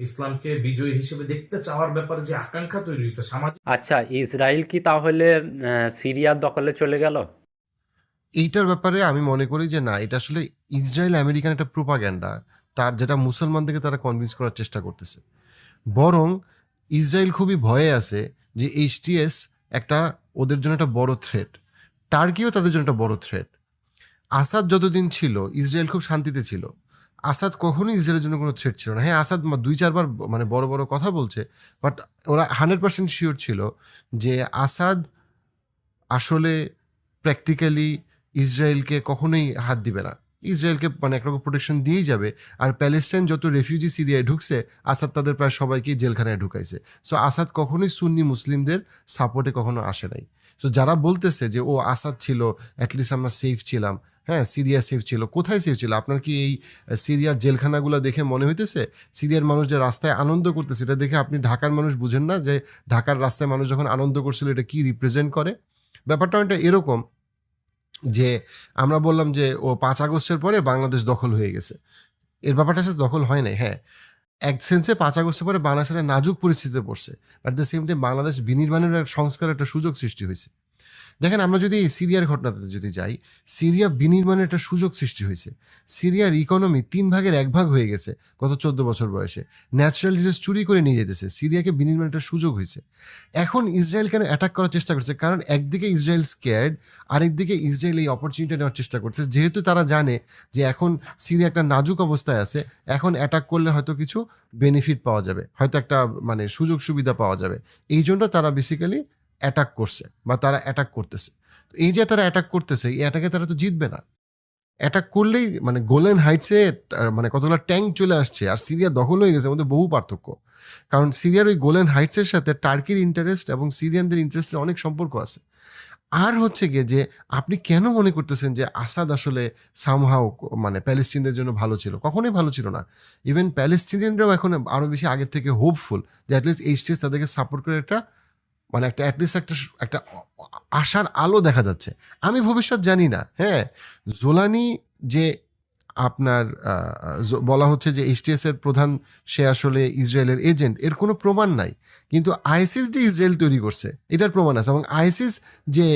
ইসলামকে বিজয়ী হিসেবে দেখতে চাওয়ার ব্যাপারে যে আকাঙ্ক্ষা তৈরি হয়েছে সামাজিক। আচ্ছা, ইসরায়েল কি তাহলে সিরিয়ার দখলে চলে গেল? এইটার ব্যাপারে আমি মনে করি যে না, এটা আসলে ইসরায়েল আমেরিকান একটা প্রোপাগ্যান্ডা, তার যেটা মুসলমানদেরকে তারা কনভিন্স করার চেষ্টা করতেছে। বরং ইসরায়েল খুবই ভয়ে আছে যে এইচটিএস একটা ওদের জন্য একটা বড় থ্রেট, টার্কিও তাদের জন্য একটা বড় থ্রেট। আসাদ যতদিন ছিল ইসরায়েল খুব শান্তিতে ছিল। আসাদ কখনোই ইসরায়েলের জন্য কোনো থ্রেট ছিল না। হ্যাঁ, আসাদ 2-4 বার মানে বড় বড় কথা বলছে, বাট ওরা 100% শিওর ছিল যে আসাদ আসলে প্র্যাকটিক্যালি ইসরায়েলকে কখনোই হাত দিবে না, ইসরায়েলকে মানে একরকম প্রোটেকশন দিয়েই যাবে। আর প্যালেস্টাইন যত রেফিউজি সিরিয়ায় ঢুকছে, আসাদ তাদের প্রায় সবাইকেই জেলখানায় ঢুকাইছে। সো আসাদ কখনোই সুন্নি মুসলিমদের সাপোর্টে কখনো আসে নাই। সো যারা বলতেছে যে ও আসাদ ছিল, অ্যাটলিস্ট আমরা সেফ ছিলাম, হ্যাঁ সিরিয়া সেফ ছিল, কোথায় সেফ ছিল? আপনার কি এই সিরিয়ার জেলখানাগুলো দেখে মনে হইতেছে সিরিয়ার মানুষ যে রাস্তায় আনন্দ করতেছে এটা দেখে আপনি ঢাকার মানুষ বুঝেন না যে ঢাকার রাস্তায় মানুষ যখন আনন্দ করছিল এটা কি রিপ্রেজেন্ট করে? ব্যাপারটা অনেকটা এরকম যে আমরা বললাম যে ও 5 আগস্টের পরে বাংলাদেশ দখল হয়ে গেছে। এর ব্যাপারটা সাথে দখল হয় নাই। হ্যাঁ, এক সেন্সে 5 আগস্টের পরে বাংলাদেশ একটা নাজুক পরিস্থিতিতে পড়ছে, but the same time Bangladesh বিনির্মাণের এক সংস্কারের একটা সুযোগ সৃষ্টি হয়েছে। দেখেন, আমরা যদি সিরিয়ার ঘটনাতে যদি যাই, সিরিয়া বিনির্মাণের একটা সুযোগ সৃষ্টি হয়েছে। সিরিয়ার ইকোনমি 3 ভাগের 1 ভাগ হয়ে গেছে গত 14 বছর বয়সে। ন্যাচারাল রিসোর্স চুরি করে নিয়ে যেতেছে, সিরিয়াকে বিনির্মাণের একটা সুযোগ হয়েছে। এখন ইসরায়েল কেন অ্যাটাক করার চেষ্টা করছে? কারণ একদিকে ইসরায়েল স্কেয়ার্ড, আরেকদিকে ইসরায়েল এই অপরচুনিটি নেওয়ার চেষ্টা করছে। যেহেতু তারা জানে যে এখন সিরিয়া একটা নাজুক অবস্থায় আছে, এখন অ্যাটাক করলে হয়তো কিছু বেনিফিট পাওয়া যাবে, হয়তো একটা মানে সুযোগ সুবিধা পাওয়া যাবে। এই জন্য তারা বেসিক্যালি অ্যাটাক করছে বা তারা অ্যাটাক করতেছে। তো এই যে তারা অ্যাটাক করতেছে, এই অ্যাটাকে তারা তো জিতবে না। অ্যাটাক করলেই মানে গোলেন হাইটসে মানে কতগুলো ট্যাঙ্ক চলে আসছে আর সিরিয়া দখল হয়ে গেছে, মধ্যে বহু পার্থক্য। কারণ সিরিয়ার ওই গোলেন হাইটসের সাথে টার্কির ইন্টারেস্ট এবং সিরিয়ানদের ইন্টারেস্টের অনেক সম্পর্ক আছে। আর হচ্ছে গিয়ে যে আপনি কেন মনে করতেছেন যে আসাদ আসলে সামহাও মানে প্যালেস্টিনদের জন্য ভালো ছিল? কখনোই ভালো ছিল না। ইভেন প্যালেস্টিনিয়ানরাও এখন আরও বেশি আগের থেকে হোপফুল যে অ্যাটলিস্ট এইচটিএস তাদেরকে সাপোর্ট করে একটা মানে একটা অ্যাটলিস্ট একটা একটা আশার আলো দেখা যাচ্ছে। আমি ভবিষ্যৎ জানি না। হ্যাঁ, জোলানি যে আপনার বলা হচ্ছে যে এইচটিএস এর প্রধান, সে আসলে ইসরায়েলের এজেন্ট, এর কোনো প্রমাণ নাই। কিন্তু আইসিস যে ইসরায়েল তৈরি করছে এটার প্রমাণ আছে, এবং আইসিস যে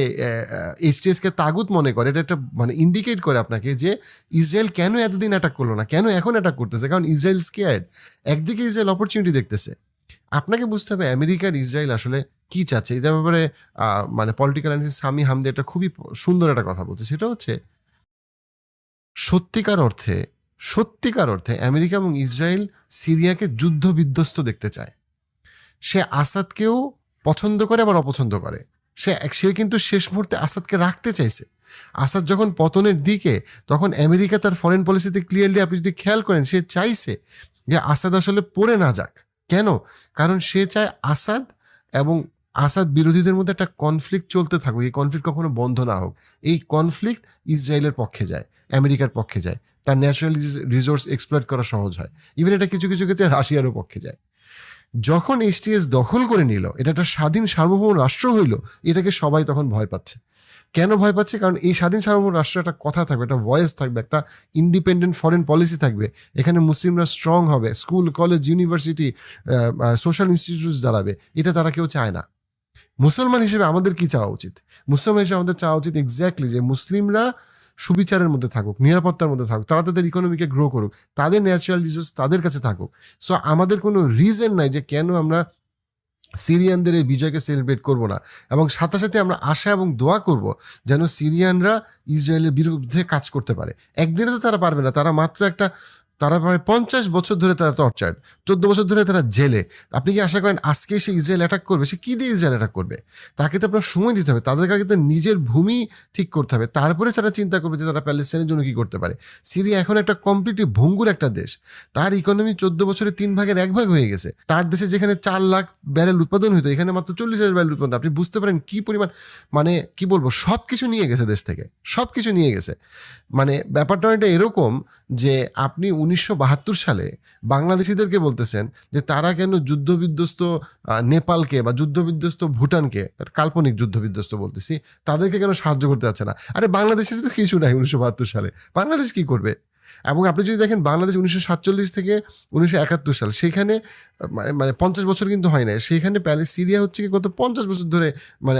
এইচটিএসকে তাগুত মনে করে, এটা একটা মানে ইন্ডিকেট করে আপনাকে যে ইসরায়েল কেন এতদিন অ্যাটাক করলো না, কেন এখন অ্যাটাক করতেছে। কারণ ইসরায়েল স্কেয়ার্ড। একদিকে ইসরায়েল অপরচুনিটি দেখতেছে। আপনাকে বুঝতে হবে আমেরিকার ইসরায়েল আসলে কি চাচ্ছে। এটার ব্যাপারে মানে পলিটিক্যাল অ্যানালিস্ট সামি হামদে একটা খুবই সুন্দর একটা কথা বলছে। সেটা হচ্ছে সত্যিকার অর্থে সত্যিকার অর্থে আমেরিকা এবং ইসরায়েল সিরিয়াকে যুদ্ধ বিধ্বস্ত দেখতে চায়। সে আসাদকেও পছন্দ করে আবার অপছন্দ করে। সে কিন্তু শেষ মুহূর্তে আসাদকে রাখতে চাইছে। আসাদ যখন পতনের দিকে, তখন আমেরিকা তার ফরেন পলিসিতে ক্লিয়ারলি আপনি যদি খেয়াল করেন, সে চাইছে যে আসাদ আসলে পড়ে না যাক। কেন? কারণ সে চায় আসাদ এবং আসাদ বিরোধীদের মধ্যে একটা কনফ্লিক্ট চলতে থাকুক, এই কনফ্লিক্ট কখনো বন্ধ না হোক। এই কনফ্লিক্ট ইসরায়েলের পক্ষে যায়, আমেরিকার পক্ষে যায়, তার ন্যাচারাল রিসোর্স এক্সপ্লয়েট করা সহজ হয়। ইভেন এটা কিছু কিছু ক্ষেত্রে রাশিয়ারও পক্ষে যায়। যখন এইচটিএস দখল করে নিল, এটা একটা স্বাধীন সার্বভৌম রাষ্ট্র হইল, এটাকে সবাই তখন ভয় পাচ্ছে। কেন ভয় পাচ্ছে? কারণ এই স্বাধীন সার্বভৌম রাষ্ট্রে একটা কথা থাকবে, একটা ভয়েস থাকবে, একটা ইন্ডিপেন্ডেন্ট ফরেন পলিসি থাকবে। এখানে মুসলিমরা স্ট্রং হবে, school college university social institutes দাঁড়াবে। এটা তারা কেউ চায় না। মুসলমান হিসেবে আমাদের কি চাওয়া উচিত? মুসলমান হিসেবে আমাদের চাওয়া উচিত এক্স্যাক্টলি যে মুসলিমরা সুবিচারের মধ্যে থাকুক, নিরাপত্তার মধ্যে থাকুক, তারা তাদের ইকোনমিকে গ্রো করুক, তাদের ন্যাচারাল রিসোর্স তাদের কাছে থাকুক। সো আমাদের কোনো রিজন নাই যে কেন আমরা সিরিয়ানদের এই বিজয়কে সেলিব্রেট করব না। এবং সাথে সাথে আমরা আশা এবং দোয়া করব যেন সিরিয়ানরা ইসরায়েলের বিরুদ্ধে কাজ করতে পারে। একদিনে তো তারা পারবে না, তারা মাত্র একটা, তারা প্রায় 50 বছর ধরে তারা টর্চার্ড, 14 বছর ধরে তারা জেলে। আপনি কি আশা করেন আজকে সে ইসরায়েল অ্যাটাক করবে? সে কী দিয়ে ইসরায়েল অ্যাটাক করবে? তাকে তো আপনার সময় দিতে হবে, তাদেরকে আগে তো নিজের ভূমি ঠিক করতে হবে, তারপরে তারা চিন্তা করবে যে তারা প্যালেস্টাইনের জন্য কী করতে পারে। সিরিয়া এখন একটা কমপ্লিটলি ভঙ্গুর একটা দেশ। তার ইকোনমি 14 বছরে 3 ভাগের 1 ভাগ হয়ে গেছে। তার দেশে যেখানে 4 লাখ ব্যারেল উৎপাদন হতো, এখানে মাত্র 40,000 ব্যারেল উৎপাদন। আপনি বুঝতে পারেন কি পরিমাণ, মানে কি বলবো, সব কিছু নিয়ে গেছে দেশ থেকে, সব কিছু নিয়ে গেছে। মানে ব্যাপারটা এটা এরকম যে আপনি 1972 সালে বাংলাদেশিদেরকে বলতেছেন যে তারা কেন যুদ্ধবিধ্বস্ত নেপালকে বা যুদ্ধবিধ্বস্ত ভুটানকে, কাল্পনিক যুদ্ধবিধ্বস্ত বলতেছি, তাদেরকে কেন সাহায্য করতে যাচ্ছে না? আরে বাংলাদেশের তো কিছু নাই 1972 সালে, বাংলাদেশ কি করবে? এবং আপনি যদি দেখেন বাংলাদেশ 1947 থেকে 1971 সাল, সেখানে মানে 50 বছর কিন্তু হয় না, সেখানে সিরিয়া হচ্ছে কি গত 50 বছর ধরে মানে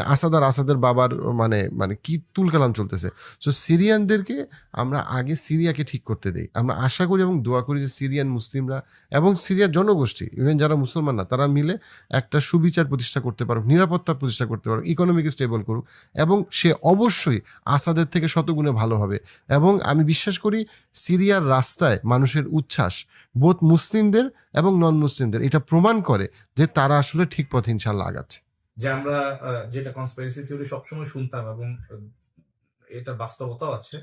আসাদের বাবার মানে মানে কি তুলকালাম চলতেছে। সো সিরিয়ানদেরকে আমরা আগে সিরিয়াকে ঠিক করতে দেই। আমরা আশা করি এবং দোয়া করি যে সিরিয়ান মুসলিমরা এবং সিরিয়ার জনগোষ্ঠী, ইভেন যারা মুসলমান না, তারা মিলে একটা সুবিচার প্রতিষ্ঠা করতে পারুক, নিরাপত্তা প্রতিষ্ঠা করতে পারুক, ইকোনমিক স্টেবল করুক, এবং সে অবশ্যই আসাদের থেকে শতগুণে ভালো হবে। এবং আমি বিশ্বাস করি সিরিয়ার রাস্তায় মানুষের উচ্ছ্বাস বোধ মুসলিমদের এবং নন মুসলিমদের এটা প্রমাণ করে যে তারা আসলে ঠিক পথে ইনশাল্লাহ আগাচ্ছে। যে আমরা যেটা কনস্পিরেসি থিওরি সবসময় শুনতাম এবং এটা বাস্তবতাও আছে,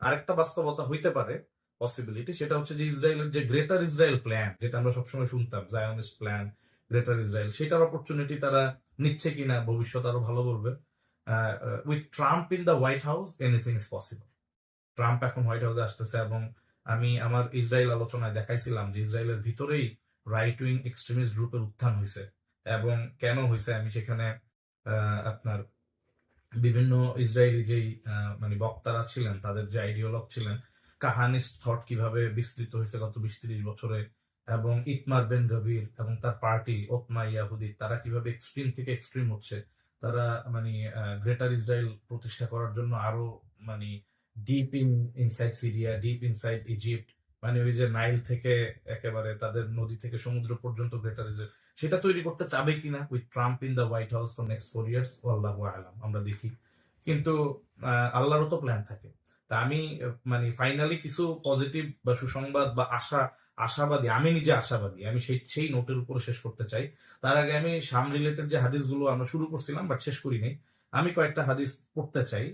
আরেকটা বাস্তবতা হইতে পারে পসিবিলিটি, সেটা হচ্ছে যে ইসরায়েলের যে গ্রেটার ইসরায়েল প্ল্যান, যেটা আমরা সবসময় শুনতাম জায়নিস্ট প্ল্যান, গ্রেটার ইসরায়েল, সেটার অপরচুনিটি তারা নিচ্ছে কিনা ভবিষ্যৎ আরো ভালো বলবে। With Trump in the white house anything is possible. Trump এখন হোয়াইট হাউসে আসতেছে এবং আমি আমার ইসরায়েল আলোচনায় দেখাইছিলাম যে ইসরায়েলের ভিতরেই রাইট উইং এক্সট্রিমিস্ট গ্রুপের উত্থান হয়েছে, এবং কেন হয়েছে আমি সেখানে আপনার বিভিন্ন ইসরায়েলি যেই মানে বক্তারা ছিলেন, তাদের যে আইডিওলগ ছিলেন, কাহানিস্ট থট কিভাবে বিস্তৃত হয়েছে গত 20-30 বছরে, এবং ইতমার বেন গভীর এবং তার পার্টি ওতমা ইয়াহুদি, তারা কিভাবে এক্সট্রিম থেকে এক্সট্রিম হচ্ছে, তারা মানে গ্রেটার ইসরায়েল প্রতিষ্ঠা করার জন্য আরো মানে deep inside Syria, deep inside Egypt, মানে ওই যে নাইল থেকে একেবারে তাদের নদী থেকে সমুদ্র পর্যন্ত গ্রেটার ইসরায়েল, সেটা তৈরি করতে চাবে কিনা with Trump in the white house for next 4 years, আল্লাহু আলাম, আমরা দেখি। কিন্তু আল্লাহরও তো প্ল্যান থাকে। তা আমি মানে ফাইনালি কিছু পজিটিভ বা সুসংবাদ বা আশাবাদী, আমি নিজে আশাবাদী, আমি সেই নোটের উপরে শেষ করতে চাই। তার আগে আমি শাম রিলেটেড যে হাদিসগুলো আমরা শুরু করছিলাম বাট শেষ করি নাই, আমি কয়েকটা হাদিস পড়তে চাই।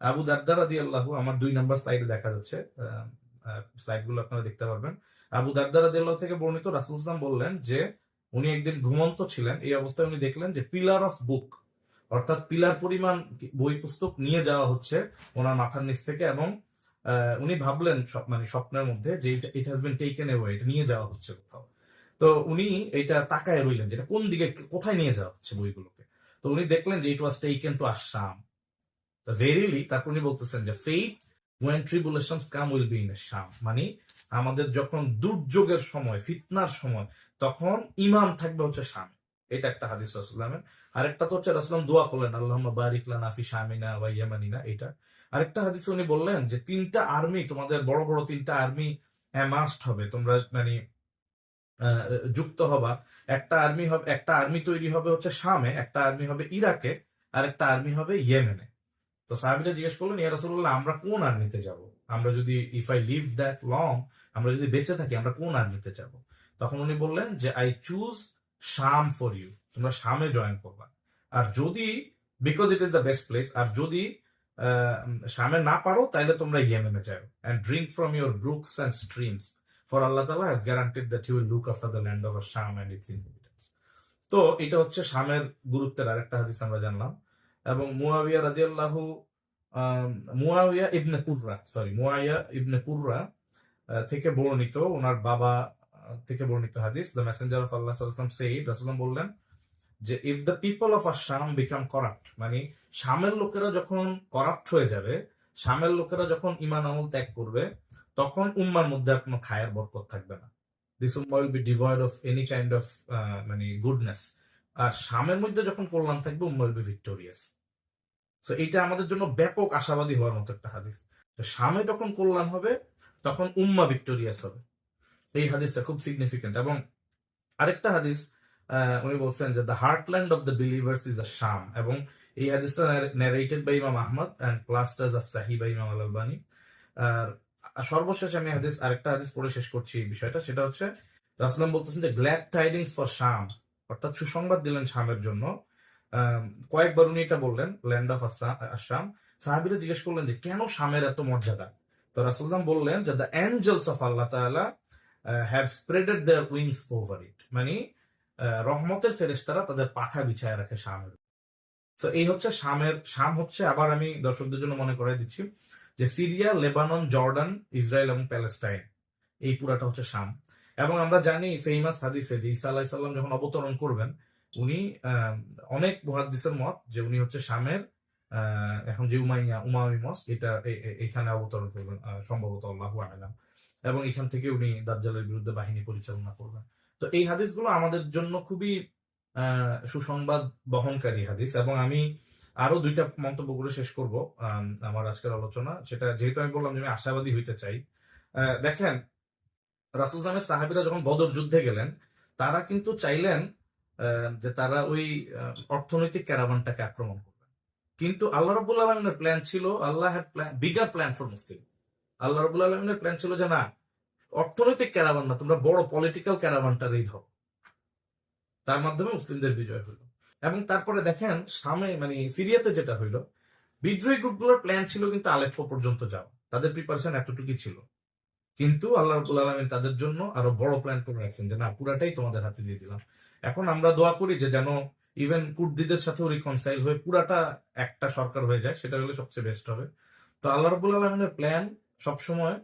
আবু দারদা রাদিয়াল্লাহু, আমার 2 নাম্বার স্লাইডে দেখা যাচ্ছে, স্লাইডগুলো আপনারা দেখতে পারবেন। আবু দারদা রাদিয়াল্লাহু থেকে বর্ণিত, রাসূল সাল্লাল্লাহু আলাইহি ওয়াসাল্লাম বললেন যে উনি একদিন ঘুমন্ত ছিলেন, এই অবস্থায় উনি দেখলেন যে পিলার অফ বুক, অর্থাৎ পিলার পরিমাণ বই পুস্তক নিয়ে যাওয়া হচ্ছে ওনার মাথার নিচ থেকে, এবং উনি ভাবলেন মানে স্বপ্নের মধ্যে যে it has been taken away, এটা নিয়ে যাওয়া হচ্ছে কোথাও। তো উনি এটা তাকায় রইলেন যে এটা কোন দিকে, কোথায় নিয়ে যাওয়া হচ্ছে বইগুলোকে। তো উনি দেখলেন যে ইট ওয়াজ টেকেন টু আশ-শাম। তো ভেরিলি, তারপর উনি বলতেছেন যে faith when tribulations come will be in শাম, মানে আমাদের যখন দুর্যোগের সময়, ফিতনার সময়, তখন ইমান থাকবে হচ্ছে শামে। এটা একটা হাদিস রাসূলুল্লাহের। আরেকটা তো হচ্ছে রাসূলুল্লাহ দোয়া করলেন আল্লাহুম্মা বারিক লানা ফি শামিনা ওয়া ইয়ামানিনা, এটা। আরেকটা হাদিসে উনি বললেন যে 3টা আর্মি, তোমাদের বড় বড় 3টা আর্মি অ্যামাস্ট হবে, তোমরা মানে যুক্ত হবা। একটা আর্মি তৈরি হবে হচ্ছে শামে, একটা আর্মি হবে ইরাকে, আর একটা আর্মি হবে ইয়েমেনে। তো সাহাবীরা জিজ্ঞেস করলেন, ইয়া রাসূলুল্লাহ, আমরা কোন আর্মিতে যাব? আমরা যদি if I live that long, আমরা যদি বেঁচে থাকি, আমরা কোন আর্মিতে যাব? তখন উনি বললেন যে I choose Sham for you, তোমরা শামে জয়েন করবা। আর যদি, because it is the best place, আর যদি শামে না পারো তাহলে তোমরা ইয়েমেনে যাও, and drink from your brooks and streams, for আল্লাহ তাআলা has guaranteed that he will look after the land of Sham and its inhabitants. তো এটা হচ্ছে শামের গুরুত্বের আরেকটা হাদিস আমরা জানলাম। এবং মুয়াবিয়া রাদিয়াল্লাহু মুয়াবিয়া ইবনে কুররা থেকে বর্ণিত, ওনার বাবা থেকে বর্ণিত হাদিস, দ্য মেসেঞ্জার অফ আল্লাহ সাল্লাল্লাহু আলাইহি ওয়াসাল্লাম সেইড, রাসূলুল্লাহ বললেন যে ইফ দ্য পিপল অফ আশ-শাম বিকাম করাপ্ট, মানে শামের লোকেরা যখন করাপ্ট হয়ে যাবে, শামের লোকেরা যখন ঈমান আমল ত্যাগ করবে, তখন উম্মার মধ্যে আর কোনো খায়ের বরকত থাকবে না। দিস উম্মাহ will be devoid of any kind of মানে গুডনেস। আর শামের মধ্যে যখন কল্যাণ থাকবে, উম্মাহ উইল বি ভিক্টোরিয়াস। সো এটা আমাদের জন্য ব্যাপক আশাবাদী হওয়ার মতো একটা হাদিস। তো শামে যখন কল্যাণ হবে, তখন উম্মাহ ভিক্টোরিয়াস হবে। এই হাদিসটা খুব সিগনিফিকেন্ট। এবং আরেকটা হাদিস উনি বলছেন যে the heartland of the believers is a Sham, এবং এই হাদিসটা ন্যারেটেড বাই ইমাম Ahmad and classed as a সাহিহ বাই ইমাম আল আলবানী। আর সর্বশেষ আমি আরেকটা হাদিস পড়ে শেষ করছি এই বিষয়টা, সেটা হচ্ছে রাসূলুল্লাহ বলতেছেন যে গ্ল্যাড টাইডিংস ফর শাম, অর্থাৎ সুসংবাদ দিলেন শামের জন্য। কয়েকবার উনি এটা বললেন, ল্যান্ড অফ আসাম। সাহাবীরা জিজ্ঞেস করলেন যে কেন শামের এত মর্যাদা? তো রাসূলুল্লাহ বললেন যে দ্য এঞ্জেলস অফ আল্লাহ তাআলা have spreaded their wings over it, মানে রহমতের ফেরেশতারা তাদের পাখা বিছায় রাখে শামের। সো এই হচ্ছে শাম হচ্ছে, আবার আমি দর্শকদের জন্য মনে করাই দিচ্ছি যে সিরিয়া, লেবানন, জর্ডান, ইসরায়েল এবং প্যালেস্টাইন, এই পুরাটা হচ্ছে শাম। এবং আমরা জানি ফেমাস হাদিসে যে ঈসা আলাইহিস সালাম যখন অবতরণ করবেন, উনি অনেক মুহাদ্দিসের মত যে উনি হচ্ছে শামের এখন যে উমাইয়া উমামি মস্ক, এটা এখানে অবতরণ করবেন সম্ভবত, আল্লাহু আ'লাম। এবং এখান থেকে উনি দাজ্জালের বিরুদ্ধে বাহিনী পরিচালনা করবেন। তো এই হাদিসগুলো আমাদের জন্য খুবই সুসংবাদ বহনকারী হাদিস। এবং আমি আরো 2টা মন্তব্য করে শেষ করব আমার আজকের আলোচনা। সেটা যেহেতু আমি বললাম যে আমি আশাবাদী হইতে চাই। দেখেন, রাসূল সাল্লাল্লাহু সাহাবীরা যখন বদর যুদ্ধে গেলেন, তারা কিন্তু চাইলেন যে তারা ওই অর্থনৈতিক ক্যারাভানটাকে আক্রমণ করবে। কিন্তু আল্লাহ রাব্বুল আলামিনের প্ল্যান ছিল, আল্লাহ had bigger plan for Muslim. আল্লাহ রাব্বুল আলামিনের প্ল্যান ছিল যে না, অর্থনৈতিক ক্যারাভান না, তোমরা বড় পলিটিক্যাল ক্যারাভানটারই ধরো। তার মাধ্যমে মুসলিমদের বিজয় হলো। এবং তারপরে দেখেন শামে মানে সিরিয়াতে যেটা হইলো, বিদ্রোহী গ্রুপগুলোর প্ল্যান ছিল কিন্তু আলেপ্পো পর্যন্ত যাওয়া। তাদের প্রিপারেশন এতটুকুই ছিল। কিন্তু আল্লাহ রাব্বুল আলামিন তাদের জন্য আরো বড় প্ল্যান করে রাখছেন যে না, পুরাটাই তোমাদের হাতে দিয়ে দিলাম। এখন আমরা দোয়া করি যে যেন ইভেন কুর্দিদের সাথেও রিকনসাইল হয়ে পুরাটা একটা সরকার হয়ে যায়, সেটা হলে সবচেয়ে বেস্ট হবে। তো আল্লাহ রাব্বুল আলামিনের প্ল্যান সবসময়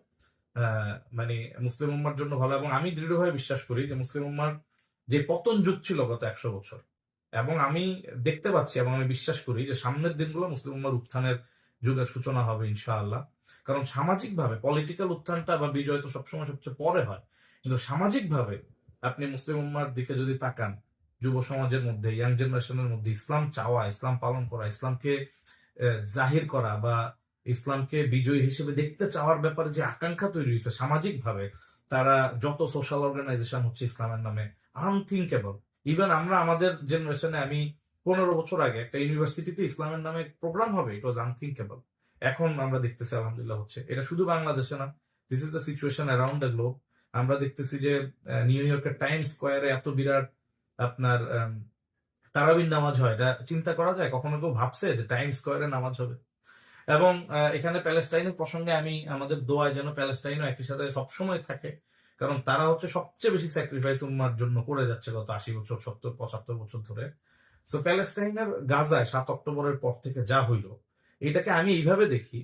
মানে মুসলিম উম্মার জন্য ভালো। এবং আমি দৃঢ়ভাবে বিশ্বাস করি যে মুসলিম উম্মার যে পতন যুগ ছিল গত 100 বছর, এবং আমি দেখতে পাচ্ছি এবং আমি বিশ্বাস করি যে সামনের দিনগুলো মুসলিম উম্মার উত্থানের যুগের সূচনা হবে ইনশাআল্লাহ। কারণ সামাজিকভাবে পলিটিক্যাল উত্থানটা বা বিজয় তো সবসময় সবচেয়ে পরে হয়, কিন্তু সামাজিকভাবে আপনি মুসলিম উম্মার দিকে যদি তাকান, যুব সমাজের মধ্যে, ইয়াং জেনারেশনের মধ্যে ইসলাম চাওয়া, ইসলাম পালন করা, ইসলামকে জাহির করা বা ইসলামকে বিজয়ী হিসেবে দেখতে চাওয়ার ব্যাপারে যে আকাঙ্ক্ষা তৈরি হয়েছে সামাজিকভাবে, তারা যত সোশ্যাল অর্গানাইজেশন হচ্ছে ইসলামের নামে, আনথিঙ্কেবল। ইভেন আমরা আমাদের জেনারেশনে, আমি 15 বছর আগে একটা ইউনিভার্সিটিতে ইসলামের নামে প্রোগ্রাম হবে, ইট ওয়াজ আনথিঙ্কেবল। এখন আমরা দেখতেছি আলহামদুলিল্লাহ হচ্ছে। এটা শুধু বাংলাদেশে না, this is the situation around the globe. আমরা দেখতেছি যে নিউ ইয়র্কের টাইম স্কোয়ারে এত বিরাট আপনার তারাবির নামাজ হয়। এটা চিন্তা করা যায়? কখনো কেউ ভাবছে যে টাইম স্কোয়ারে নামাজ হবে? এবং এখানে প্যালেস্টাইনের প্রসঙ্গে আমি আমাদের দোয়ায় যেন প্যালেস্টাইনও একই সাথে সবসময় থাকে, কারণ তারা হচ্ছে সবচেয়ে বেশি স্যাক্রিফাইস উম্মার জন্য করে যাচ্ছে গত 80 বছর, 70, 75 বছর ধরে। সো প্যালেস্টাইনের গাজায় 7 অক্টোবরের পর থেকে যা হইল, এটাকে আমি এইভাবে দেখি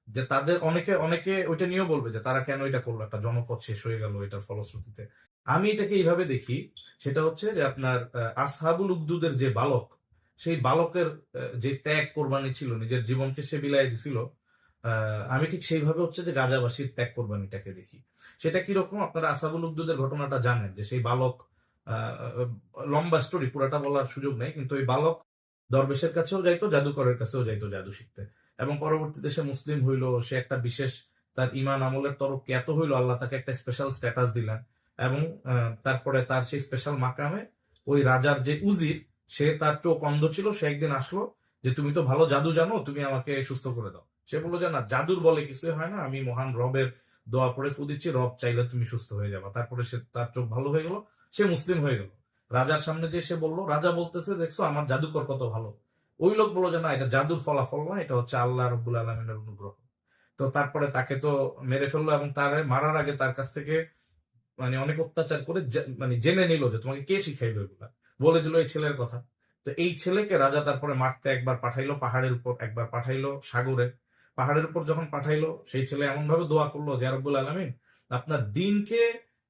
যে তাদের অনেকে অনেকে ওইটা নিয়েও বলবে যে তারা কেন এটা করলো, একটা জনপদ শেষ হয়ে গেল এটার ফলশ্রুতিতে। আমি এটাকে এইভাবে দেখি, সেটা হচ্ছে যে আপনার আসহাবুল উকদুদের যে বালক, সেই বালকের যে ত্যাগ কোরবানি ছিল, নিজের জীবনকে সে বিলাই দিছিল, আমি ঠিক সেইভাবে হচ্ছে যে গাজাবাসীর ত্যাগ কোরবানিটাকে দেখি। সেটা কিরকম, আপনারা আসহাবুল উকদুদের ঘটনাটা জানেন যে সেই বালক, লম্বা স্টোরি, পুরাটা বলার সুযোগ নেই, কিন্তু ওই বালক দরবেশের কাছেও যাইতো, জাদুকরের কাছেও যাইতো জাদু শিখতে, এবং পরবর্তীতে সে মুসলিম হইল। সে একটা বিশেষ, তার ইমান আমলের তরফ এত হইলো, আল্লাহ তাকে একটা স্পেশাল স্ট্যাটাস দিলেন। এবং তারপরে তার সেই স্পেশাল মাকামে ওই রাজার যে উজির, সে তার চোখ অন্ধ ছিল, সে একদিন আসলো যে তুমি তো ভালো জাদু জানো, তুমি আমাকে সুস্থ করে দাও। সে বললো যে না, জাদুর বলে কিছুই হয় না, আমি মহান রবের দোয়া পড়ে ফু দিচ্ছি, রব চাইলে তুমি সুস্থ হয়ে যাবা। তারপরে সে, তার চোখ ভালো হয়ে গেল, সে মুসলিম হয়ে গেল। রাজার সামনে যে সে বললো, রাজা বলতেছে দেখছো আমার জাদুকর কত ভালো। ওই লোক বললো যে না, এটা জাদুর ফলাফল না, এটা হচ্ছে আল্লাহ রব্বুল আলমিনের অনুগ্রহ। তো তারপরে তাকে তো মেরে ফেললো, এবং তার মারার আগে তার কাছ থেকে মানে অনেক অত্যাচার করে মানে জেনে নিল যে তোমাকে কে শিখাইলো এগুলা, বলে দিল এই ছেলের কথা। তো এই ছেলেকে রাজা তারপরে মারতে একবার পাঠাইলো পাহাড়ের উপর, একবার পাঠাইলো সাগরে। পাহাড়ের উপর যখন পাঠাইলো, সেই ছেলে এমন ভাবে দোয়া করলো যে রব্বুল আলামিন, আপনার দিনকে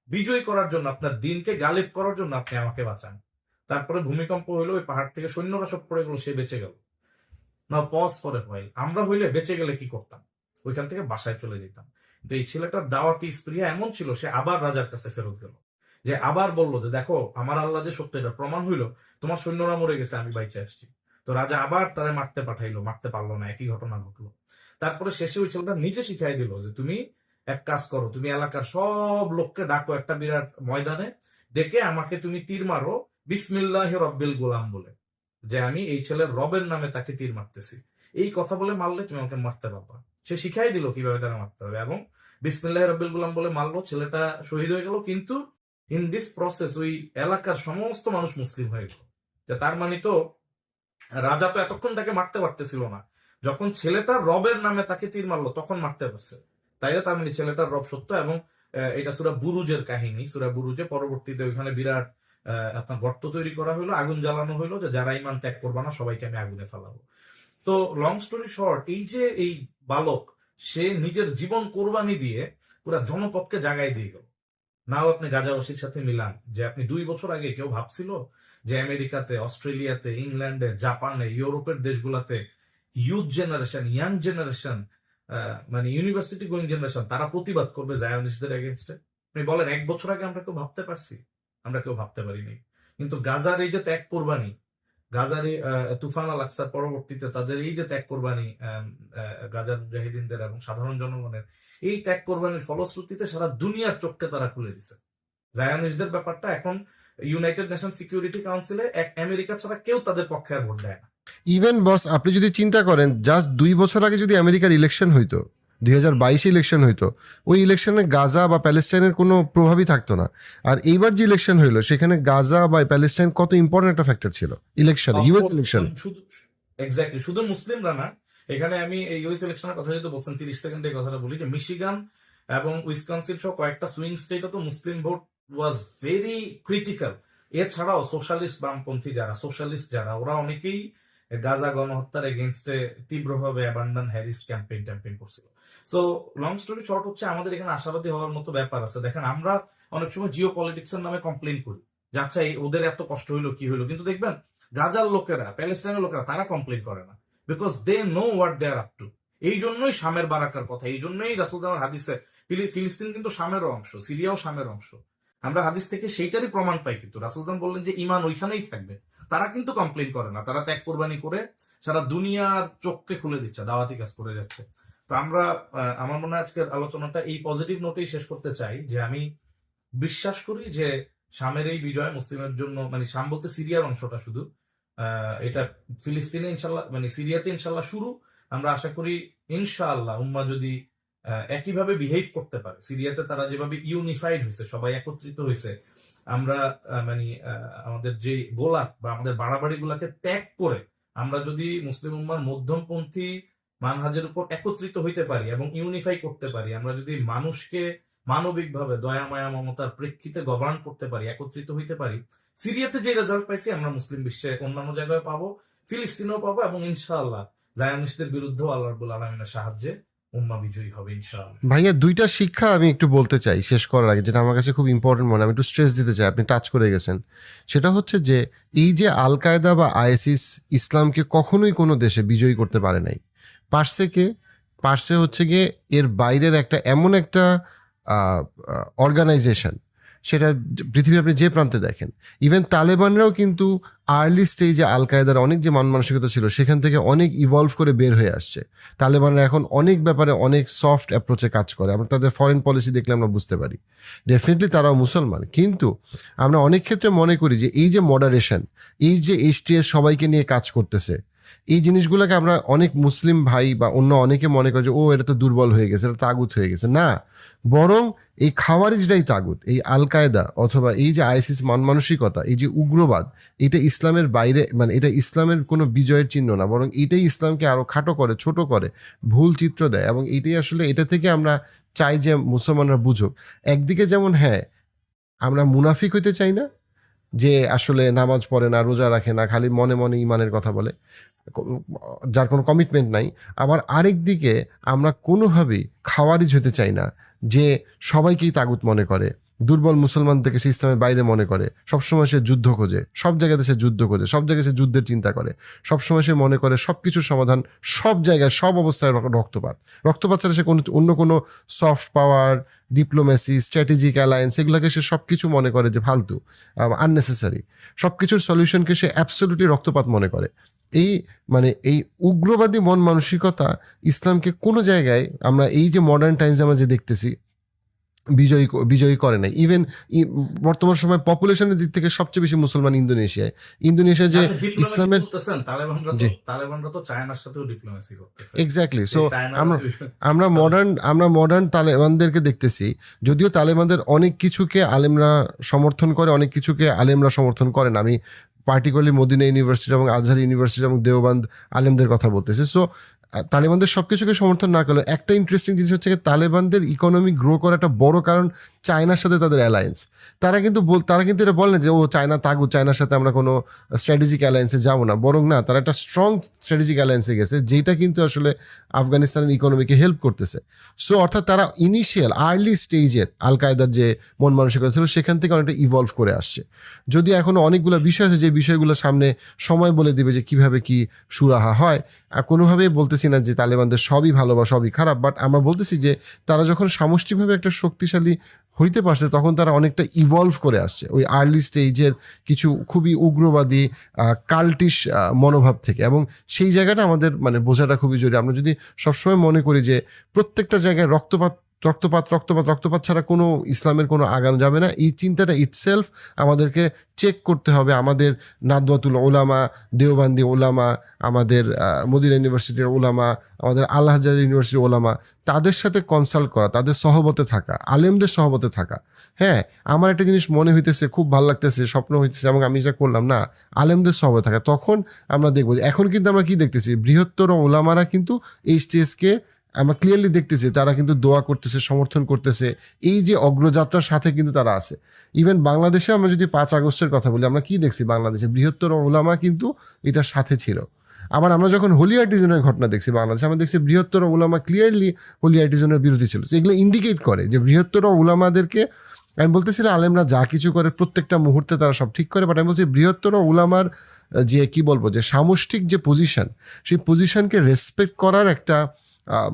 বিজয় করার জন্য, আপনার দিনকে গালিব করার জন্য আপনি আমাকে বাঁচান। তারপরে ভূমিকম্প হইলো, ওই পাহাড় থেকে সৈন্যরা সব পড়ে গেল, সে বেঁচে গেল। না, পজ ফর এ হোয়াইল, আমরা হইলে বেঁচে গেলে কি করতাম? ওইখান থেকে বাসায় চলে যেতাম। তো এই ছেলেটার দাওয়াতি স্প্রিয়া এমন ছিল, সে আবার রাজার কাছে ফেরত গেল, যে আবার বললো যে দেখো আমার আল্লাহ যে সত্য, এটা প্রমাণ হইলো, তোমার সৈন্যরা মরে গেছে, আমি বাইচে আসছি। তো রাজা আবার তারা মারতে পাঠাইলো, মারতে পারলো না, একই ঘটনা ঘটলো। তারপরে শেষে ওই ছেলেটা নিজে শিখাই দিল যে তুমি এক কাজ করো, তুমি এলাকার সব লোককে ডাকো একটা বিরাট ময়দানে, ডেকে আমাকে তুমি তীর মারো বিসমিল্লাহ রব্বিল গোলাম বলে, যে আমি এই ছেলের রবের নামে তাকে তীর মারতেছি। এই কথা বলে মারলে তুমি আমাকে মারতে পারবা। সে শিখাই দিল কিভাবে তারা মারতে হবে, এবং বিসমিল্লাহ রব্বিল গোলাম বলে মারলো, ছেলেটা শহীদ হয়ে গেল। কিন্তু ইন দিস প্রসেস ওই এলাকার সমস্ত মানুষ মুসলিম হয়ে গেল। তার মানে তো রাজা তো এতক্ষণ তাকে মারতে পারতেছিল না, যখন ছেলেটার রবের নামে তাকে তীর মারলো তখন মারতে পারছে। তাইলে তার মানে ছেলেটার রব সত্য। এবং এটা সূরা বুরুজের কাহিনী। সূরা বুরুজে পরবর্তীতে ওইখানে বিরাট আপনার গর্ত তৈরি করা হলো, আগুন জ্বালানো হলো, যে যারা ইমান ত্যাগ করবা না সবাইকে আমি আগুনে ফেলাবো। তো লং স্টোরি শর্ট, এই যে এই বালক, সে নিজের জীবন কোরবানি দিয়ে পুরা জনপদকে জাগাই দিয়ে গেল। নাও আপনি গাজাবাসীর সাথে মিলান, যে আপনি 2 বছর আগে কেউ ভাবছিল যে আমেরিকাতে, অস্ট্রেলিয়াতে, ইংল্যান্ডে, জাপানে, ইউরোপের দেশগুলাতে ইউথ জেনারেশন, ইয়াং জেনারেশন মানে ইউনিভার্সিটি গোয়িং জেনারেশন তারা প্রতিবাদ করবে জায়নিস্টদের এগেনস্টে? আপনি বলেন 1 বছর আগে আমরা কেউ ভাবতে পারছি? আমরা কেউ ভাবতে পারিনি। কিন্তু গাজার এই যে ত্যাগ কোরবানি, গাজার এই তুফান আল আকসার পরবর্তীতে তাদের এই যে ত্যাগ কোরবানি, গাজার মুজাহিদিনদের এবং সাধারণ জনগণের এই ত্যাগ কোরবানির ফলশ্রুতিতে সারা দুনিয়ার চোখকে তারা খুলে দিছে। জায়নিস্টদের ব্যাপারটা এখন ইউনাইটেড নেশন সিকিউরিটি কাউন্সিলে আমেরিকা ছাড়া কেউ তাদের পক্ষে আর ভোট দেয় না। ইভেন বস, আপনি যদি চিন্তা করেন জাস্ট 2 বছর আগে যদি আমেরিকার ইলেকশন হইতো, 2022 ইলেকশন হইতো, ওই ইলেকশনে গাজা বা প্যালেস্টাইনের কোনো প্রভাবই থাকতো না। আর এইবার যে ইলেকশন হইলো সেখানে গাজা বা প্যালেস্টাইন কত ইম্পর্টেন্ট একটা ফ্যাক্টর ছিল ইলেকশন, ইউএস ইলেকশন। শুধু এক্স্যাক্টলি শুধু মুসলিমরা না, এখানে আমি এই ইউএস ইলেকশনের কথা যেহেতু বলছেন 30 সেকেন্ডে কথাটা বলি যে মিশিগান এবং উইসকনসিন সহ কয়েকটা সুইং স্টেটে তো মুসলিম ভোট ওয়াজ ভেরি ক্রিটিক্যাল। এছাড়াও সোশ্যালিস্ট বামপন্থী যারা, সোশ্যালিস্ট যারা, ওরা অনেকেই গাজা গণহত্যার এগেনস্টে তীব্রভাবে অ্যাবান্ডন হ্যারিস ক্যাম্পেইন করছিল। সো লং স্টোরি শর্ট হচ্ছে আমাদের এখানে আশাবাদী হওয়ার মতো ব্যাপার আছে। দেখেন আমরা অনেক সময় জিও পলিটিক্সের নামে কমপ্লেন করি যে আচ্ছা ওদের এত কষ্ট হইলো কি হইলো, কিন্তু দেখবেন গাজার লোকেরা, প্যালেস্টাইনের লোকেরা তারা কমপ্লেন করে না, because they know what they are up to. এই জন্যই শামের বারাকার কথা, এই জন্যই রাসূলুল্লাহর হাদিসে ফিলিস্তিন কিন্তু শামেরও অংশ, সিরিয়াও শামের অংশ। আমরা হাদিস থেকে সেইটারই প্রমাণ পাই, কিন্তু রাসূলুল্লাহ বললেন যে ঈমান ওইখানেই থাকবে। তারা কিন্তু কমপ্লেন করে না, তারা ত্যাগ কোরবানি করে সারা দুনিয়ার চোখকে খুলে দিচ্ছে, দাওয়াতি কাজ করে যাচ্ছে। তো আমরা আমার মনে হয় আজকের আলোচনাটা এই পজিটিভ নোটেই শেষ করতে চাই যে আমি বিশ্বাস করি যে শামের এই বিজয় মুসলিমের জন্য, মানে শাম বলতে সিরিয়ার অংশটা শুধু, এটা ফিলিস্তিনে ইনশাল্লাহ, মানে সিরিয়াতে ইনশাল্লাহ শুরু। আমরা আশা করি ইনশাআল্লাহ উম্মাহ যদি একইভাবে বিহেভ করতে পারে, সিরিয়াতে তারা যেভাবে ইউনিফাইড হয়েছে, সবাই একত্রিত হয়েছে, আমরা মানে আমাদের যে গোলাপ বা আমাদের বাড়াবাড়ি গুলাকে ত্যাগ করে আমরা যদি মুসলিম উম্মার মধ্যমপন্থী মানহাজের উপর একত্রিত হইতে পারি এবং ইউনিফাই করতে পারি, আমরা যদি মানুষকে মানবিকভাবে দয়া মায়া মমতার প্রেক্ষিতে গভর্ন করতে পারি, একত্রিত হইতে পারি, সিরিয়াতে যে রেজাল্ট পাইছি আমরা মুসলিম বিশ্বে অন্যান্য জায়গায় পাবো, ফিলিস্তিনেও পাবো, এবং ইনশাআল্লাহ জায়নিস্টদের বিরুদ্ধেও আল্লাহ রাব্বুল আলামিনের সাহায্যে উম্মাহ বিজয়ী হবে ইনশাআল্লাহ। ভাইয়া, 2টা শিক্ষা আমি একটু বলতে চাই শেষ করার আগে, যেটা আমার কাছে খুব ইম্পর্টেন্ট মনে হয়, আমি একটু স্ট্রেস দিতে চাই, আপনি টাচ করে গেছেন। সেটা হচ্ছে যে এই যে আল কায়দা বা আইএসিস ইসলামকে কখনোই কোনো দেশে বিজয়ী করতে পারে নাই। পারছে হচ্ছে গিয়ে এর বাইরের একটা এমন একটা অর্গানাইজেশন, সেটা পৃথিবীর আপনি যে প্রান্তে দেখেন, ইভেন তালেবানরাও কিন্তু আর্লি স্টেজে আল কায়দার অনেক যে মানসিকতা ছিল সেখান থেকে অনেক ইভলভ করে বের হয়ে আসছে। তালেবানরা এখন অনেক ব্যাপারে অনেক সফট অ্যাপ্রোচে কাজ করে, আমরা তাদের ফরেন পলিসি দেখলে আমরা বুঝতে পারি ডেফিনেটলি তারাও মুসলমান। কিন্তু আমরা অনেক ক্ষেত্রে মনে করি যে এই যে মডারেশন, এই যে এইচটিএস সবাইকে নিয়ে কাজ করতেছে, এই জিনিসগুলোকে আমরা অনেক মুসলিম ভাই বা অন্য অনেকে মনে করে যে ও এটা তো দুর্বল হয়ে গেছে, এটা তাগুত হয়ে গেছে। না, বরং এই খাওয়ারিজটাই তাগুত। এই আল কায়দা অথবা এই যে আইসিস মানসিকতা, এই যে উগ্রবাদ, এটা ইসলামের বাইরে, মানে এটা ইসলামের কোনো বিজয়ের চিহ্ন না, বরং এটাই ইসলামকে আরো খাটো করে, ছোট করে, ভুল চিত্র দেয়। এবং এটাই আসলে, এটা থেকে আমরা চাই যে মুসলমানরা বুঝুক। একদিকে যেমন হ্যাঁ, আমরা মুনাফিক হইতে চাই না, যে আসলে নামাজ পড়ে না, রোজা রাখে না, খালি মনে মনে ইমানের কথা বলে, যার কোনো কমিটমেন্ট নাই। আবার আরেক দিকে আমরা কোনোভাবেই খাওয়ারিজ হতে চাই না, যে সবাইকেই তাগুত মনে করে, দুর্বল মুসলমানদেরকে সে ইসলামের বাইরে মনে করে, সবসময় সে যুদ্ধ খোঁজে, সব জায়গাতে সে যুদ্ধ খোঁজে, সব জায়গায় সে যুদ্ধের চিন্তা করে, সবসময় সে মনে করে সব কিছুর সমাধান সব জায়গায় সব অবস্থায় রক্তপাত ছাড়া সে অন্য কোনো soft power, diplomacy, strategic alliance, এগুলোকে সে সব কিছু মনে করে যে ফালতু, আননেসেসারি। সব কিছুর সলিউশনকে সে অ্যাবসলিউটলি রক্তপাত মনে করে। এই উগ্রবাদী মন মানসিকতা কোনো জায়গায় আমরা এই যে মডার্ন টাইমস আমরা যে দেখতেছি বিজয়ী করে নাই। ইভেন বর্তমান সময় পপুলেশনের দিক থেকে সবচেয়ে বেশি মুসলমান ইন্দোনেশিয়া যে ইসলামের, তালেবানরা তো চায়নার সাথেও ডিপ্লোমেসি করতেছে। এক্স্যাক্টলি। সো আমরা মডার্ন তালেবানদেরকে দেখতেছি, যদিও তালেবানদের অনেক কিছুকে আলেমরা সমর্থন করে, অনেক কিছুকে আলেমরা সমর্থন করে না। আমি পার্টিকুলারলি মদিনা ইউনিভার্সিটি এবং আজহার ইউনিভার্সিটি এবং দেওবান্দ আলেমদের কথা বলতেছি। সো তালেবানদের সবকিছুকে সমর্থন না করলে একটা ইন্টারেস্টিং জিনিস হচ্ছে তালেবানদের ইকোনমি গ্রো করার একটা বড় কারণ চায়নার সাথে তাদের অ্যালায়েন্স। তারা কিন্তু এটা বলে না যে ও চায়না তাগুত, চায়নার সাথে আমরা কোনো স্ট্র্যাটেজিক অ্যালায়েন্সে যাবো না, বরং না, তারা একটা স্ট্রং স্ট্র্যাটেজিক অ্যালায়েন্সে গেছে, যেটা কিন্তু আসলে আফগানিস্তানের ইকোনমিকে হেল্প করতেছে। সো অর্থাৎ তারা ইনিশিয়াল আর্লি স্টেজের আল কায়দার যে মন মানসিকতা ছিল সেখান থেকে অনেকটা ইভলভ করে আসছে। যদি এখনও অনেকগুলো বিষয় আছে যে বিষয়গুলো সামনে সময় বলে দিবে যে কিভাবে কি সুরাহা হয়। আর কোনোভাবেই বলতেছি না যে তালেবানদের সবই ভালো বা সবই খারাপ, বাট আমরা বলতেছি যে তারা যখন সামষ্টিকভাবে একটা শক্তিশালী হইতে পারছে তখন তারা অনেকটা ইভলভ করে আসছে ওই আর্লি স্টেজের কিছু খুবই উগ্রবাদী কাল্টিশ মনোভাব থেকে, এবং সেই জায়গাটা আমাদের মানে বোঝাটা খুবই জরুরি। আমরা যদি সবসময় মনে করি যে প্রত্যেকটা জায়গায় রক্তপাত ছাড়া কোনো ইসলামের কোনো আগানো যাবে না, এই চিন্তাটা ইটসেলফ আমাদেরকে চেক করতে হবে। আমাদের নাদওয়াতুল ওলামা, দেওবান্দি ওলামা, আমাদের মদিনা ইউনিভার্সিটির ওলামা, আমাদের আল হাজার ইউনিভার্সিটির ওলামা, তাদের সাথে কনসাল্ট করা, তাদের সহবতে থাকা, আলেমদের সহবতে থাকা। হ্যাঁ, আমার একটা জিনিস মনে হইতেছে, খুব ভালো লাগতেছে, স্বপ্ন হইতেছে, এবং আমি যা করলাম না, আলেমদের সহবতে থাকা। তখন আমরা দেখবো, এখন কিন্তু আমরা কি দেখতেছি, বৃহত্তর ওলামারা কিন্তু এই স্টেজকে আমরা ক্লিয়ারলি দেখতেছি, তারা কিন্তু দোয়া করতেছে, সমর্থন করতেছে, এই যে অগ্রযাত্রার সাথে কিন্তু তারা আছে। ইভেন বাংলাদেশে আমরা যদি 5 আগস্টের কথা বলি, আমরা কি দেখছি, বাংলাদেশে বৃহত্তর ওলামা কিন্তু এটার সাথে ছিল। আবার আমরা যখন হোলি আর্টিজনের ঘটনা দেখছি বাংলাদেশে, আমরা দেখছি বৃহত্তর ওলামা ক্লিয়ারলি হোলি আর্টিজনের বিরোধী ছিল। এগুলো ইন্ডিকেট করে যে বৃহত্তর ওলামাদেরকে, আমি বলতেছিলাম আলেমরা যা কিছু করে প্রত্যেকটা মুহূর্তে তারা সব ঠিক করে, বাট আমি বলছি বৃহত্তর ওলামার যে কি বলবো, যে সামষ্টিক যে পজিশন, সেই পজিশনকে রেসপেক্ট করার একটা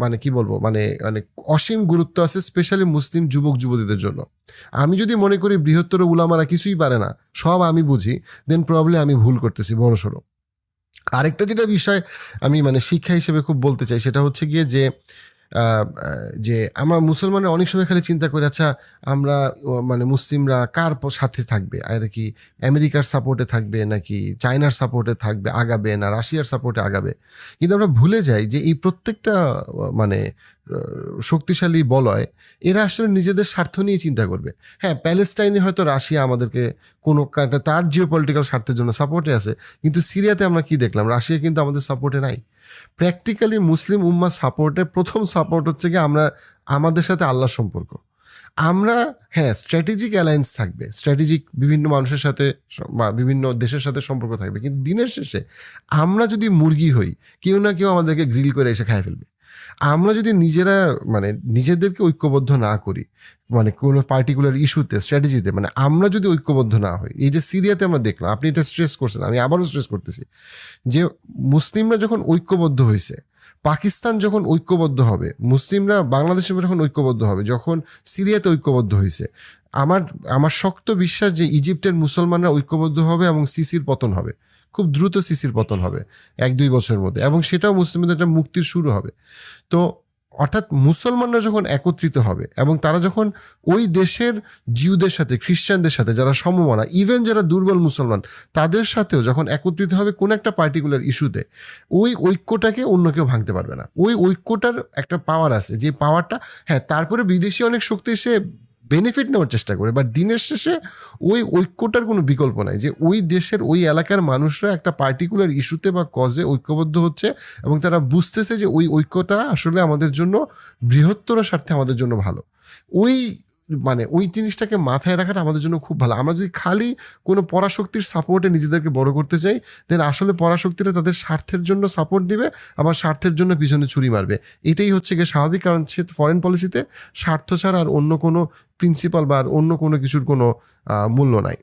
মানে কি বলবো, মানে মানে অসীম গুরুত্ব আছে, স্পেশালি মুসলিম যুবক যুবতীদের জন্য। আমি যদি মনে করি বৃহত্তর উলামারা কিছুই পারে না, সব আমি বুঝি, দেন প্রবলি আমি ভুল করতেছি বড়সড়। আরেকটা যেটা বিষয় আমি মানে শিক্ষা হিসেবে খুব বলতে চাই, সেটা হচ্ছে গিয়ে যে আমরা মুসলমানরা অনেক সময় খালি চিন্তা করি, আচ্ছা আমরা মানে মুসলিমরা কার সাথে থাকবে, আর কি আমেরিকার সাপোর্টে থাকবে নাকি চায়নার সাপোর্টে থাকবে আগাবে, না রাশিয়ার সাপোর্টে আগাবে। কিন্তু আমরা ভুলে যাই যে এই প্রত্যেকটা মানে শক্তিশালী বলয়, এরা আসলে নিজেদের স্বার্থ নিয়ে চিন্তা করবে। হ্যাঁ, প্যালেস্টাইনে হয়তো রাশিয়া আমাদেরকে কোনো তার জিওপলিটিক্যাল স্বার্থের জন্য সাপোর্টে আছে, কিন্তু সিরিয়াতে আমরা কি দেখলাম, রাশিয়া কিন্তু আমাদের সাপোর্টে নাই। প্র্যাকটিক্যালি মুসলিম উম্মা সাপোর্টের প্রথম সাপোর্ট হচ্ছে কি আমাদের সাথে আল্লাহর সম্পর্ক। আমরা হ্যাঁ স্ট্র্যাটেজিক অ্যালায়েন্স থাকবে, স্ট্র্যাটেজিক বিভিন্ন মানুষের সাথে বা বিভিন্ন দেশের সাথে সম্পর্ক থাকবে, কিন্তু দিনের শেষে আমরা যদি মুরগি হই, কেউ না কেউ আমাদেরকে গ্রিল করে এসে খায় ফেলবে। আমরা যদি নিজেরা মানে নিজেদেরকে ঐক্যবদ্ধ না করি, মানে কোনো পার্টিকুলার ইস্যুতে স্ট্র্যাটেজিতে, মানে আমরা যদি ঐক্যবদ্ধ না হই, এই যে সিরিয়াতে আমরা দেখলাম, আপনি এটা স্ট্রেস করছেন, আমি আবারও স্ট্রেস করতেছি, যে মুসলিমরা যখন ঐক্যবদ্ধ হয়েছে, পাকিস্তান যখন ঐক্যবদ্ধ হবে, মুসলিমরা বাংলাদেশে যখন ঐক্যবদ্ধ হবে, যখন সিরিয়াতে ঐক্যবদ্ধ হয়েছে, আমার শক্ত বিশ্বাস যে ইজিপ্টের মুসলমানরা ঐক্যবদ্ধ হবে এবং সিসির পতন হবে, খুব দ্রুত সিসির পতন হবে 1-2 বছরের মধ্যে, এবং সেটাও মুসলিমদের একটা মুক্তির শুরু হবে। তো অর্থাৎ মুসলমানরা যখন একত্রিত হবে এবং তারা যখন ওই দেশের জিউদের সাথে, খ্রিস্টানদের সাথে, যারা সমমনা, ইভেন যারা দুর্বল মুসলমান, তাদের সাথেও যখন একত্রিত হবে কোন একটা পার্টিকুলার ইস্যুতে, ওই ঐক্যটাকে অন্য কেউ ভাঙতে পারবে না। ওই ঐক্যটার একটা পাওয়ার আছে, যে পাওয়ারটা, হ্যাঁ তারপরে বিদেশি অনেক শক্তি এসে বেনিফিট নেওয়ার চেষ্টা করে, বাট দিনের শেষে ওই ঐক্যটার কোনো বিকল্প নাই, যে ওই দেশের ওই এলাকার মানুষরা একটা পার্টিকুলার ইস্যুতে বা কজে ঐক্যবদ্ধ হচ্ছে এবং তারা বুঝতেছে যে ওই ঐক্যটা আসলে আমাদের জন্য বৃহত্তর স্বার্থে আমাদের জন্য ভালো। ওই জিনিসটাকে মাথায় রাখাটা আমাদের জন্য খুব ভালো। আমরা যদি খালি কোনো পরাশক্তির সাপোর্টে নিজেদেরকে বড় করতে চাই, দেন আসলে পরাশক্তিরা তাদের স্বার্থের জন্য সাপোর্ট দিবে, আবার স্বার্থের জন্য পিছনে ছুরি মারবে। এটাই হচ্ছে গিয়ে স্বাভাবিক, কারণ সে ফরেন পলিসিতে স্বার্থ ছাড়া আর অন্য কোনো প্রিন্সিপাল বা অন্য কোনো কিছুর কোনো মূল্য নাই।